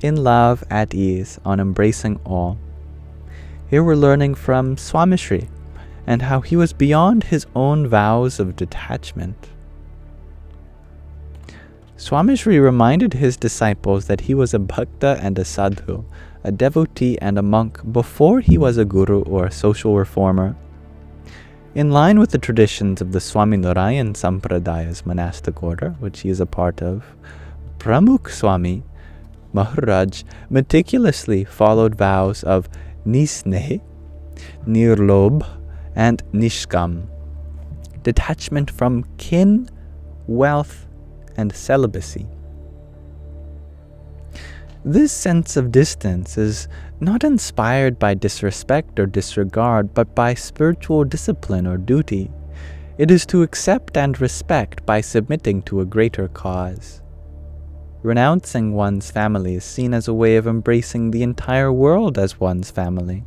in love, at ease, on embracing all. Here we're learning from Swamishri and how he was beyond his own vows of detachment. Swamishri reminded his disciples that he was a bhakta and a sadhu, a devotee and a monk before he was a guru or a social reformer. In line with the traditions of the Swaminarayan Sampradaya's monastic order, which he is a part of, Pramukh Swami Maharaj meticulously followed vows of nisneh, nirlobh, and nishkam, detachment from kin, wealth, and celibacy. This sense of distance is not inspired by disrespect or disregard, but by spiritual discipline or duty. It is to accept and respect by submitting to a greater cause. Renouncing one's family is seen as a way of embracing the entire world as one's family.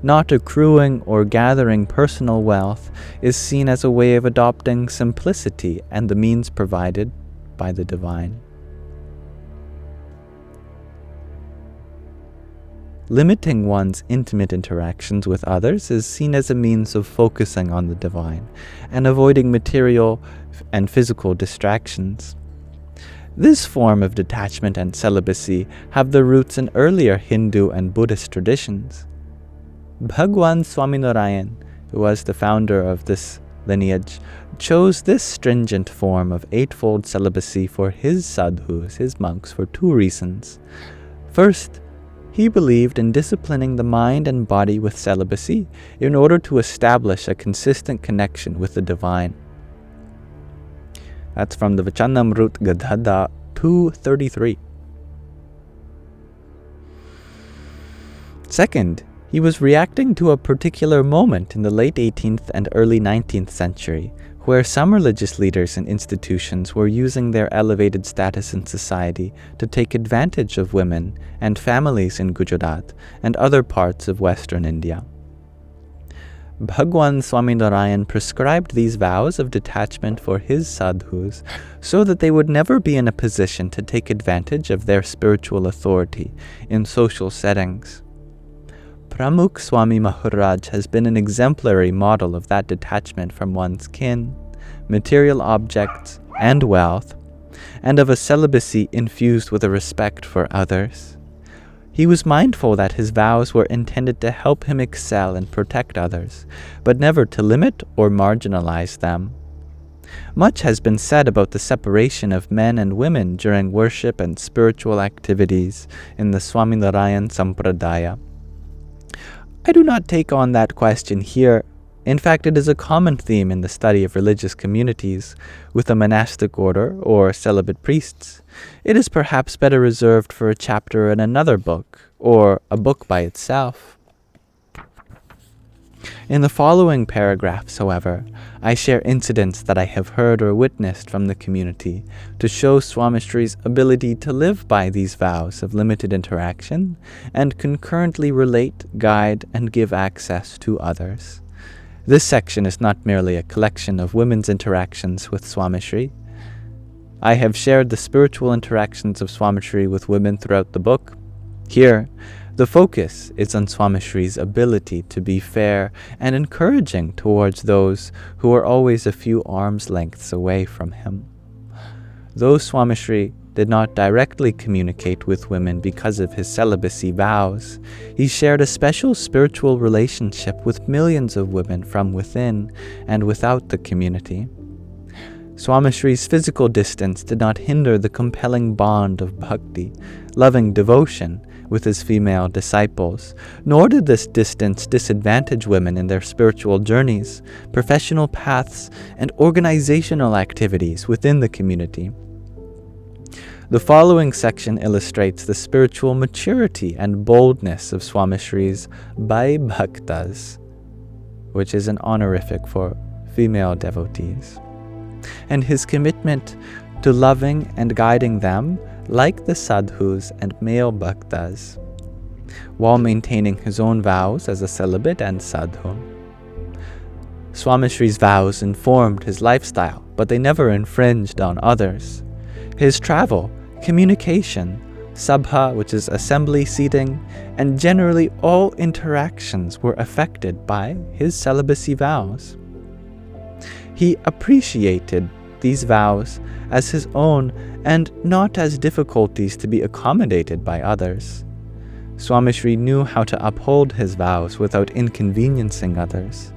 Not accruing or gathering personal wealth is seen as a way of adopting simplicity and the means provided by the divine. Limiting one's intimate interactions with others is seen as a means of focusing on the divine and avoiding material and physical distractions. This form of detachment and celibacy have their roots in earlier Hindu and Buddhist traditions. Bhagwan Swaminarayan, who was the founder of this lineage, chose this stringent form of eightfold celibacy for his sadhus, his monks, for two reasons. First, he believed in disciplining the mind and body with celibacy in order to establish a consistent connection with the divine. That's from the Vachanamrut Gadhada 233. Second, he was reacting to a particular moment in the late 18th and early 19th century, where some religious leaders and institutions were using their elevated status in society to take advantage of women and families in Gujarat and other parts of Western India. Bhagwan Swaminarayan prescribed these vows of detachment for his sadhus so that they would never be in a position to take advantage of their spiritual authority in social settings. Pramukh Swami Maharaj has been an exemplary model of that detachment from one's kin, material objects, and wealth, and of a celibacy infused with a respect for others. He was mindful that his vows were intended to help him excel and protect others, but never to limit or marginalize them. Much has been said about the separation of men and women during worship and spiritual activities in the Swaminarayan Sampradaya. I do not take on that question here. In fact, it is a common theme in the study of religious communities with a monastic order or celibate priests. It is perhaps better reserved for a chapter in another book, or a book by itself. In the following paragraphs, however, I share incidents that I have heard or witnessed from the community to show Swamishri's ability to live by these vows of limited interaction and concurrently relate, guide, and give access to others. This section is not merely a collection of women's interactions with Swamishri. I have shared the spiritual interactions of Swamishri with women throughout the book. Here, the focus is on Swamishri's ability to be fair and encouraging towards those who are always a few arms' lengths away from him. Though Swamishri did not directly communicate with women because of his celibacy vows, he shared a special spiritual relationship with millions of women from within and without the community. Swamishri's physical distance did not hinder the compelling bond of bhakti, loving devotion, with his female disciples, nor did this distance disadvantage women in their spiritual journeys, professional paths, and organizational activities within the community. The following section illustrates the spiritual maturity and boldness of Swamishri's Bai Bhaktas, which is an honorific for female devotees, and his commitment to loving and guiding them like the sadhus and male bhaktas, while maintaining his own vows as a celibate and sadhu. Swamishri's vows informed his lifestyle, but they never infringed on others. His travel, communication, sabha, which is assembly seating, and generally all interactions were affected by his celibacy vows. He appreciated these vows as his own and not as difficulties to be accommodated by others. Swamishri knew how to uphold his vows without inconveniencing others.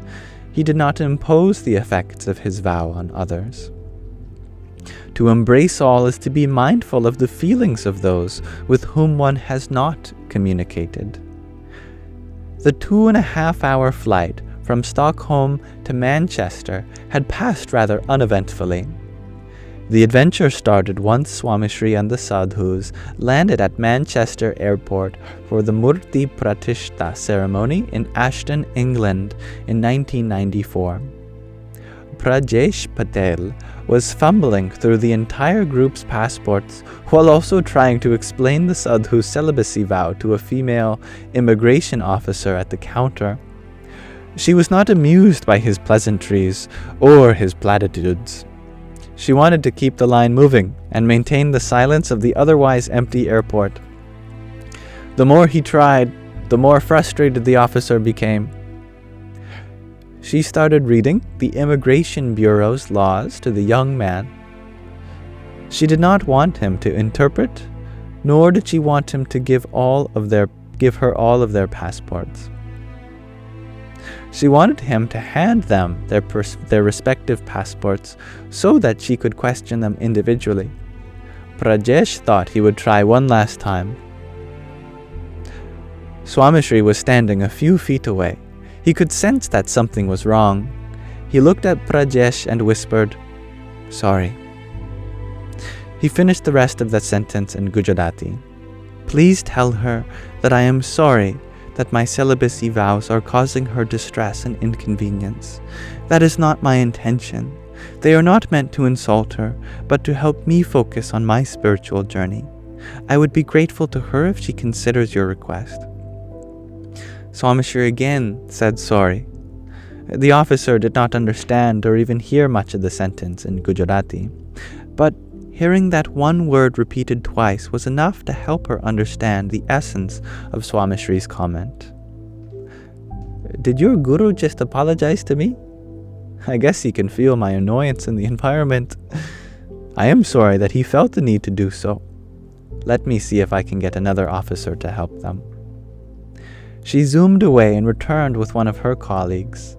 He did not impose the effects of his vow on others. To embrace all is to be mindful of the feelings of those with whom one has not communicated. The 2.5-hour flight from Stockholm to Manchester had passed rather uneventfully. The adventure started once Swamishri and the sadhus landed at Manchester Airport for the Murti Pratishta ceremony in Ashton, England in 1994. Prajesh Patel was fumbling through the entire group's passports while also trying to explain the sadhu's celibacy vow to a female immigration officer at the counter. She was not amused by his pleasantries or his platitudes. She wanted to keep the line moving and maintain the silence of the otherwise empty airport. The more he tried, the more frustrated the officer became. She started reading the Immigration Bureau's laws to the young man. She did not want him to interpret, nor did she want him to give her all of their passports. She wanted him to hand them their respective passports so that she could question them individually. Prajesh thought he would try one last time. Swamishri was standing a few feet away. He could sense that something was wrong. He looked at Prajesh and whispered, "Sorry." He finished the rest of that sentence in Gujarati. "Please tell her that I am sorry that my celibacy vows are causing her distress and inconvenience. That is not my intention. They are not meant to insult her, but to help me focus on my spiritual journey. I would be grateful to her if she considers your request." Swamishri again said sorry. The officer did not understand or even hear much of the sentence in Gujarati, but hearing that one word repeated twice was enough to help her understand the essence of Swamishri's comment. "Did your guru just apologize to me? I guess he can feel my annoyance in the environment. I am sorry that he felt the need to do so. Let me see if I can get another officer to help them." She zoomed away and returned with one of her colleagues.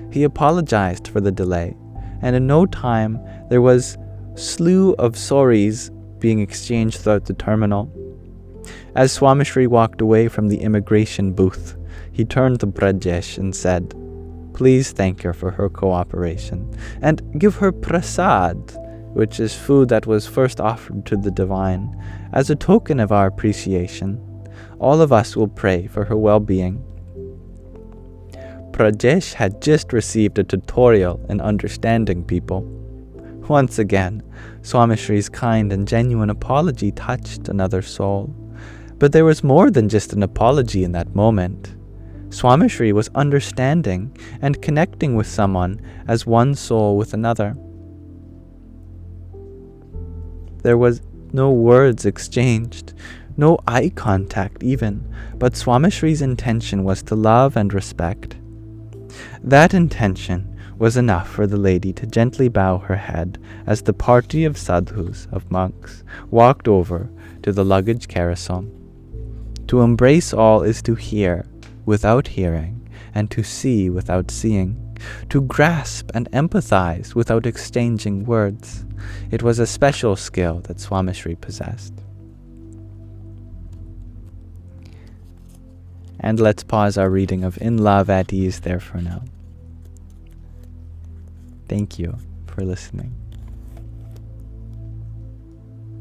He apologized for the delay, and in no time there was slew of sorries being exchanged throughout the terminal. As Swamishri walked away from the immigration booth, he turned to Prajesh and said, "Please thank her for her cooperation, and give her prasad," which is food that was first offered to the divine, "as a token of our appreciation. All of us will pray for her well-being." Prajesh had just received a tutorial in understanding people. Once again, Swamishri's kind and genuine apology touched another soul. But there was more than just an apology in that moment. Swamishri was understanding and connecting with someone as one soul with another. There was no words exchanged, no eye contact even, but Swamishri's intention was to love and respect. That intention was enough for the lady to gently bow her head as the party of sadhus, of monks, walked over to the luggage carousel. To embrace all is to hear without hearing, and to see without seeing, to grasp and empathize without exchanging words. It was a special skill that Swamishri possessed. And let's pause our reading of In Love at Ease there for now. Thank you for listening.